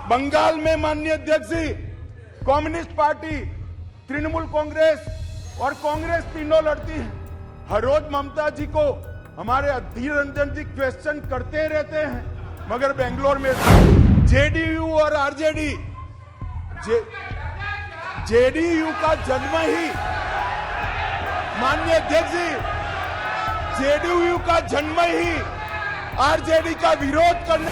बंगाल में माननीय अध्यक्ष जी, कम्युनिस्ट पार्टी, तृणमूल कांग्रेस और कांग्रेस तीनों लड़ती है। हर रोज ममता जी को हमारे अधीर रंजन जी क्वेश्चन करते रहते हैं, मगर बेंगलोर में जेडीयू और आरजेडी, जेडीयू का जन्म ही माननीय अध्यक्ष जी, जेडीयू का जन्म ही आरजेडी का विरोध करने,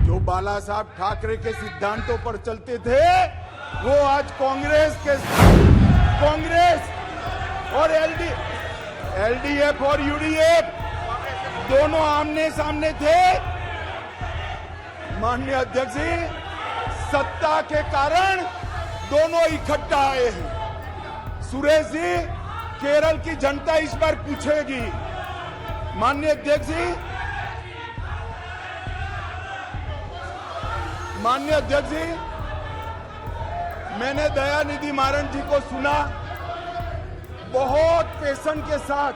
जो बाला साहब ठाकरे के सिद्धांतों पर चलते थे, वो आज कांग्रेस और एलडीएफ और यूडीएफ दोनों आमने सामने थे। माननीय अध्यक्ष जी, सत्ता के कारण दोनों इकट्ठा आए हैं। सुरेश जी, केरल की जनता इस बार पूछेगी। माननीय अध्यक्ष जी, माननीय अध्यक्ष जी, मैंने दयानिधि मारन जी को सुना, बहुत पेशन के साथ।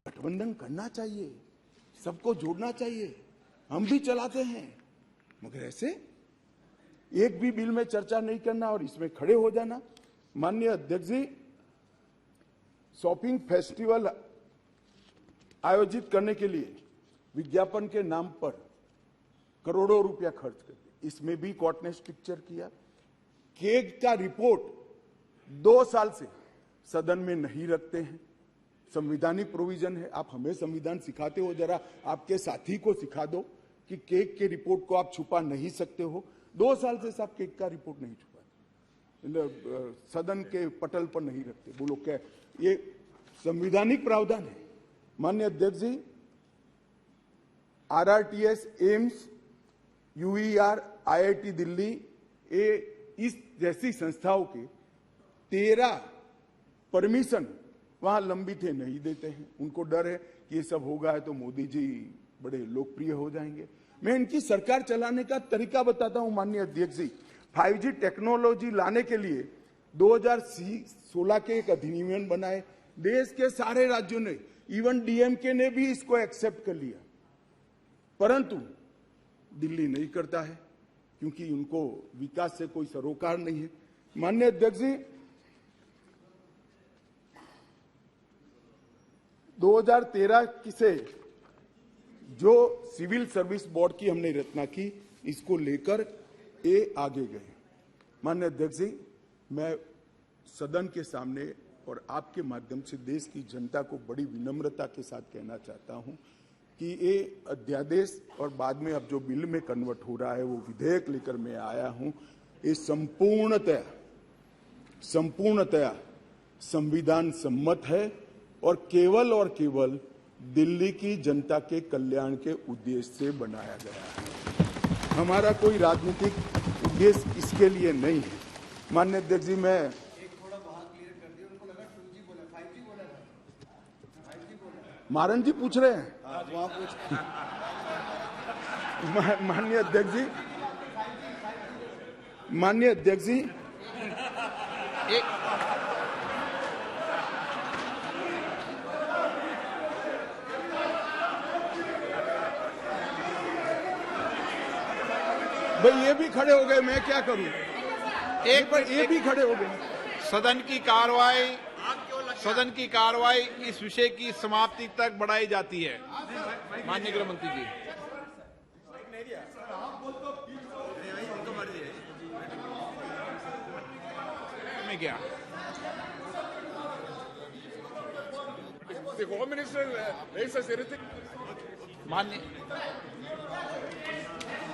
गठबंधन करना चाहिए, सबको जोड़ना चाहिए, हम भी चलाते हैं, मगर ऐसे एक भी बिल में चर्चा नहीं करना और इसमें खड़े हो जाना। माननीय अध्यक्ष जी, शॉपिंग फेस्टिवल आयोजित करने के लिए विज्ञापन के नाम पर करोड़ों रुपया खर्च करते, इसमें भी कोर्ट ने स्ट्रिक्चर किया। केग का रिपोर्ट 2 साल से सदन में नहीं रखते हैं, संवैधानिक प्रोविजन है। आप हमें संविधान सिखाते हो, जरा आपके साथी को सिखा दो कि केग के रिपोर्ट को आप छुपा नहीं सकते हो। 2 साल से साहब केग का रिपोर्ट नहीं छुपा, सदन के पटल पर नहीं रखते। बोलो क्या ये संवैधानिक प्रावधान है? माननीय अध्यक्ष जी, आरआरटीएस, एम्स, यूईआर, आईआईटी दिल्ली, इस जैसी संस्थाओं के 13 परमिशन वहां लंबित है, नहीं देते हैं। उनको डर है कि ये सब होगा है तो मोदी जी बड़े लोकप्रिय हो जाएंगे। मैं इनकी सरकार चलाने का तरीका बताता हूं। माननीय अध्यक्ष जी, 5G टेक्नोलॉजी लाने के लिए 2016 के एक अधिनियम बनाए, देश के सारे राज्यों ने, इवन डीएमके ने भी इसको एक्सेप्ट कर लिया, परंतु दिल्ली नहीं करता है क्योंकि उनको विकास से कोई सरोकार नहीं है। माननीय अध्यक्ष जी, 2013 से जो सिविल सर्विस बोर्ड की हमने रचना की, इसको लेकर ये आगे गए। माननीय अध्यक्ष जी, मैं सदन के सामने और आपके माध्यम से देश की जनता को बड़ी विनम्रता के साथ कहना चाहता हूं कि ये अध्यादेश और बाद में अब जो बिल में कन्वर्ट हो रहा है, वो विधेयक लेकर मैं आया हूं, ये संपूर्णतया संविधान सम्मत है और केवल दिल्ली की जनता के कल्याण के उद्देश्य से बनाया गया है। हमारा कोई राजनीतिक उद्देश्य इसके लिए नहीं है। माननीय अध्यक्ष जी, मैं मारन जी पूछ रहे हैं, माननीय अध्यक्ष जी, माननीय अध्यक्ष जी, भाई ये भी खड़े हो गए, मैं क्या करूं? ये भी खड़े हो गए। सदन की कार्रवाई इस विषय की समाप्ति तक बढ़ाई जाती है। माननीय गृह मंत्री जी, मैं क्या माननीय,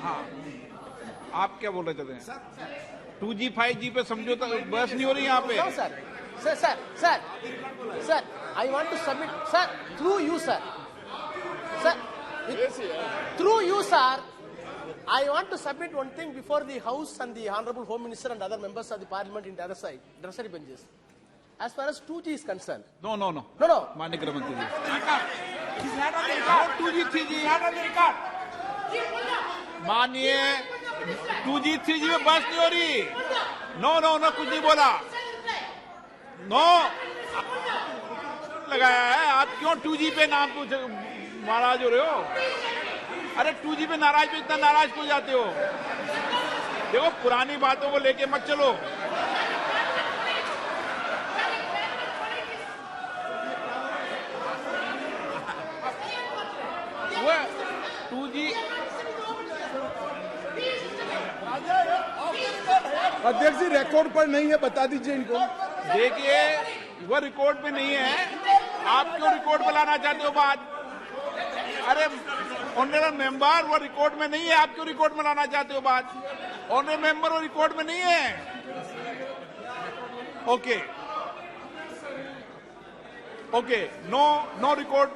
हाँ, आप क्या बोल रहे थे? 2G 5G पे समझौता बहस नहीं हो रही यहाँ पे। Sir, I want to submit, sir, through you, sir, I want to submit one thing before the House and the Honorable Home Minister and other members of the Parliament in the other side, adversary benches. As far as 2G is concerned. No. माननीय गृह मंत्री जी, 2G 3G, माननीय 2G 3G में बहस नहीं हो रही। No, कुछ नहीं बोला। नो लगाया है, आप क्यों 2G पे नाम नाराज हो रहे हो? अरे 2G पे नाराज पे इतना नाराज क्यों जाते हो? देखो पुरानी बातों को लेके मत चलो। वो 2G अध्यक्ष जी रिकॉर्ड पर नहीं है, बता दीजिए इनको। देखिए वो रिकॉर्ड पे नहीं है, आप क्यों रिकॉर्ड पे लाना चाहते हो बात? अरे ऑनरेबल मेंबर, वो रिकॉर्ड में नहीं है, आप क्यों रिकॉर्ड में लाना चाहते हो बात? ऑनरेबल मेंबर, वो रिकॉर्ड में नहीं है। Okay okay, no record,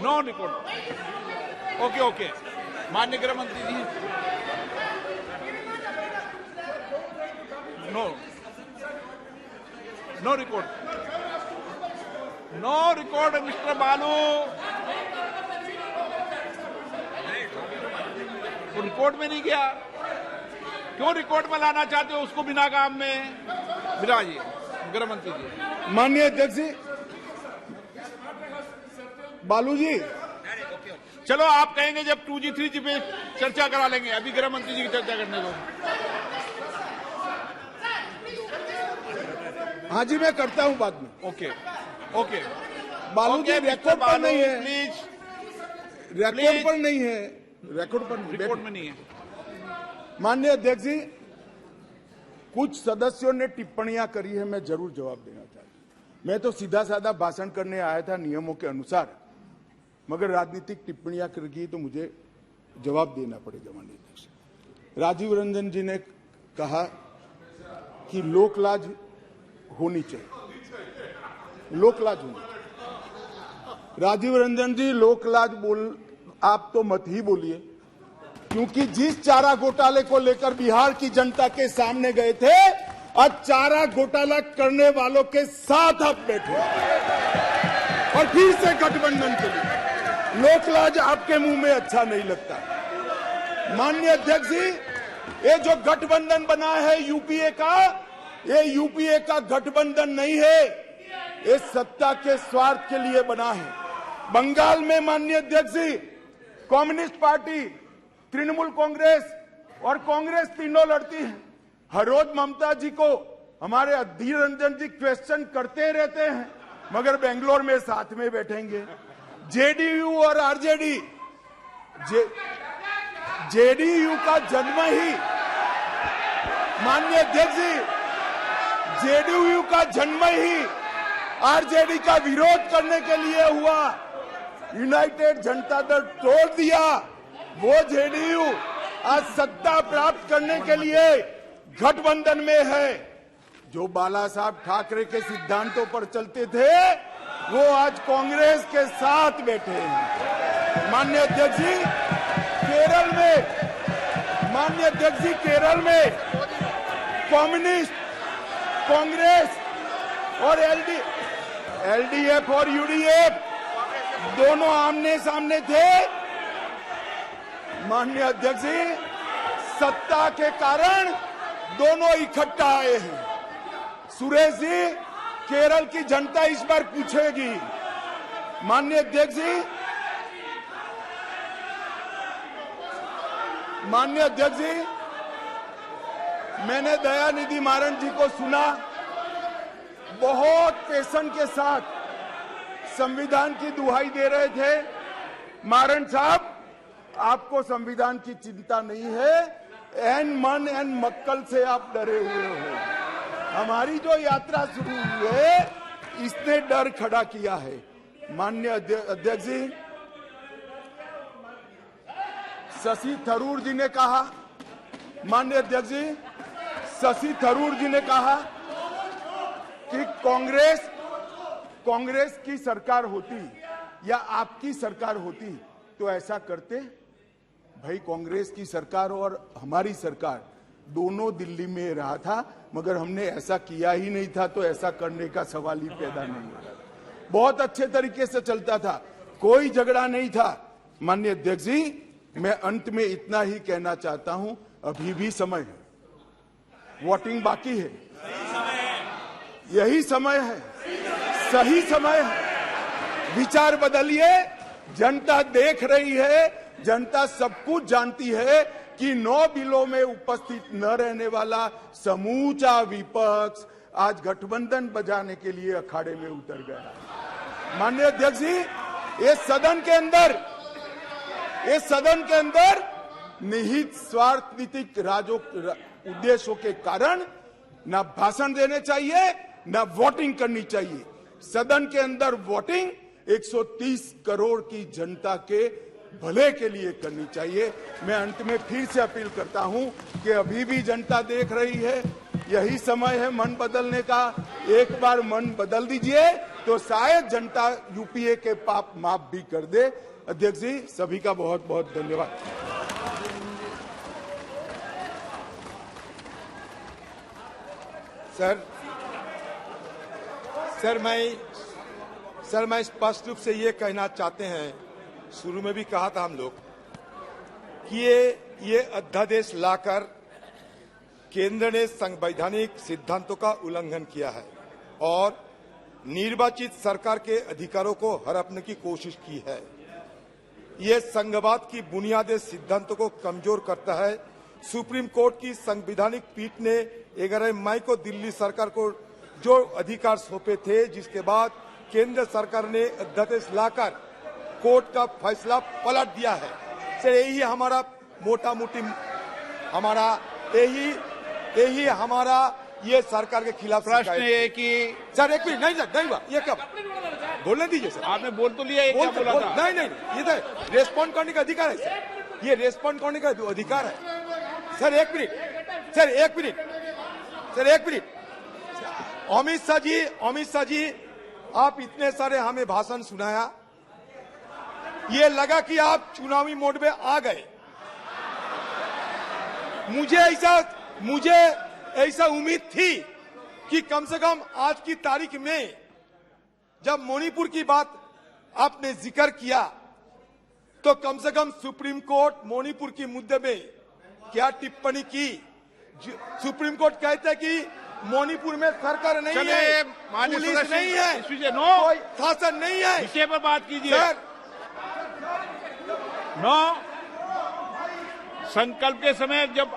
no record. Okay okay, माननीय गृह मंत्री ji, no record, no record mister Balu. वो रिकॉर्ड में नहीं गया, क्यों रिकॉर्ड में लाना चाहते हो उसको बिना काम में? बिराजिए गृह मंत्री जी। माननीय अध्यक्ष जी, बालू जी, चलो आप कहेंगे जब 2G 3G पे चर्चा करा लेंगे, अभी गृह मंत्री जी की चर्चा करने दो। हाँ जी मैं करता हूँ बाद में। ओके ओके, बालू जी रिकॉर्ड पर नहीं है, प्लीज। रिकॉर्ड पर नहीं है, रिकॉर्ड पर नहीं, रिकॉर्ड में नहीं है। माननीय अध्यक्ष जी, कुछ सदस्यों ने टिप्पणियां करी है, मैं जरूर जवाब देना चाहता हूं। मैं तो सीधा साधा भाषण करने आया था नियमों के अनुसार, मगर राजनीतिक टिप्पणियां कर गई तो मुझे जवाब देना पड़ेगा। माननीय अध्यक्ष, राजीव रंजन जी ने कहा कि लोकलाज होनी चाहिए, लोकलाज होनी चाहिए। राजीव रंजन जी, लोकलाज आप तो मत ही बोलिए, क्योंकि जिस चारा घोटाले को लेकर बिहार की जनता के सामने गए थे, आज चारा घोटाला करने वालों के साथ आप बैठे और फिर से गठबंधन के लिए। लोकलाज आपके मुंह में अच्छा नहीं लगता। माननीय अध्यक्ष जी, ये जो गठबंधन बना है यूपीए का, ये यूपीए का गठबंधन नहीं है, ये सत्ता के स्वार्थ के लिए बना है। बंगाल में माननीय अध्यक्ष जी, कम्युनिस्ट पार्टी, तृणमूल कांग्रेस और कांग्रेस तीनों लड़ती है। हर रोज ममता जी को हमारे अधीर रंजन जी क्वेश्चन करते रहते हैं, मगर बेंगलोर में साथ में बैठेंगे। जेडीयू और आरजेडी, जेडीयू का जन्म ही, माननीय अध्यक्ष जी, जेडीयू का जन्म ही आरजेडी का विरोध करने के लिए हुआ। यूनाइटेड जनता दल तोड़ दिया, वो जेडीयू आज सत्ता प्राप्त करने के लिए गठबंधन में है। जो बाला साहब ठाकरे के सिद्धांतों पर चलते थे, वो आज कांग्रेस के साथ बैठे हैं। माननीय अध्यक्ष जी, केरल में, माननीय अध्यक्ष जी, केरल में कम्युनिस्ट, कांग्रेस और एलडीएफ और यूडीएफ दोनों आमने सामने थे। माननीय अध्यक्ष जी, सत्ता के कारण दोनों इकट्ठा आए हैं। सुरेश जी, केरल की जनता इस बार पूछेगी। माननीय अध्यक्ष जी, माननीय अध्यक्ष जी, मैंने दयानिधि मारन जी को सुना, बहुत पैशन के साथ संविधान की दुहाई दे रहे थे। मारन साहब, आपको संविधान की चिंता नहीं है, एन मन एन मक्कल से आप डरे हुए हो। हमारी जो यात्रा शुरू हुई है, इसने डर खड़ा किया है। माननीय अध्यक्ष जी, शशि थरूर जी ने कहा, माननीय अध्यक्ष जी, शशि थरूर जी ने कहा कि कांग्रेस की सरकार होती या आपकी सरकार होती तो ऐसा करते। भाई, कांग्रेस की सरकार और हमारी सरकार दोनों दिल्ली में रहा था, मगर हमने ऐसा किया ही नहीं था, तो ऐसा करने का सवाल ही पैदा नहीं होता। बहुत अच्छे तरीके से चलता था, कोई झगड़ा नहीं था। माननीय अध्यक्ष जी, मैं अंत में इतना ही कहना चाहता हूं, अभी भी समय है, वोटिंग बाकी है, यही समय है, सही समय है। विचार बदलिए, जनता देख रही है, जनता सब कुछ जानती है कि 9 बिलों में उपस्थित न रहने वाला समूचा विपक्ष आज गठबंधन बजाने के लिए अखाड़े में उतर गया। माननीय अध्यक्ष जी, इस सदन के अंदर निहित स्वार्थनीतिक उद्देश्यों के कारण न भाषण देने चाहिए न वोटिंग करनी चाहिए। सदन के अंदर वोटिंग 130 करोड़ की जनता के भले के लिए करनी चाहिए। मैं अंत में फिर से अपील करता हूं कि अभी भी जनता देख रही है, यही समय है मन बदलने का। एक बार मन बदल दीजिए तो शायद जनता यूपीए के पाप माफ भी कर दे। अध्यक्ष जी, सभी का बहुत बहुत धन्यवाद। सर मैं स्पष्ट रूप से ये कहना चाहते हैं, शुरू में भी कहा था हम लोग कि ये अध्यादेश लाकर केंद्र ने संवैधानिक सिद्धांतों का उल्लंघन किया है और निर्वाचित सरकार के अधिकारों को हड़पने की कोशिश की है। ये संघवाद की बुनियादी सिद्धांतों को कमजोर करता है। सुप्रीम कोर्ट की संवैधानिक पीठ ने 11 मई को दिल्ली सरकार को जो अधिकार सौंपे थे, जिसके बाद केंद्र सरकार ने अध्यादेश लाकर कोर्ट का फैसला पलट दिया है। सर, यही हमारा मोटा मोटी यही हमारा ये सरकार के खिलाफ प्रश्न है कि सर एक मिनट, नहीं हुआ ये कब बोलने दीजिए सर। आपने बोल तो लिया, क्या बोला था? नहीं, ये तो रेस्पॉन्ड करने का अधिकार है सर, ये रेस्पॉन्ड करने का अधिकार है। सर एक मिनट, अमित शाह जी, आप इतने सारे हमें भाषण सुनाया, ये लगा कि आप चुनावी मोड में आ गए। मुझे ऐसा उम्मीद थी कि कम से कम आज की तारीख में जब मणिपुर की बात आपने जिक्र किया तो कम से कम सुप्रीम कोर्ट मणिपुर के मुद्दे में क्या टिप्पणी की। सुप्रीम कोर्ट कहते हैं कि मणिपुर में सरकार नहीं है, पुलिस नहीं है, कोई शासन नहीं है। विषय पर बात कीजिए सर। 9 संकल्प के समय जब